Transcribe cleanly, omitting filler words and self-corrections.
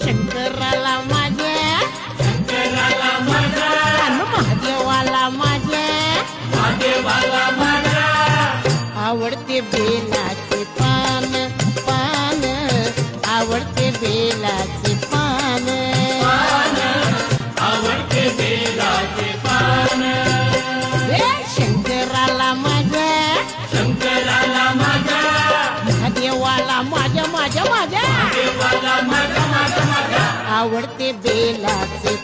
शंकराला माझ्या शंकराला माझा अन महादेवाला माझ्या महादेवाला माझा आवडते बेलाचे पान पान आवडते बेलाचे पान पान आवडते बेलाचे पान हे शंकराला माझ्या शंकराला माझा महादेवाला माझ्या माझ्या माझ्या देवाला माझा माझा माझा आवडते बेलाचे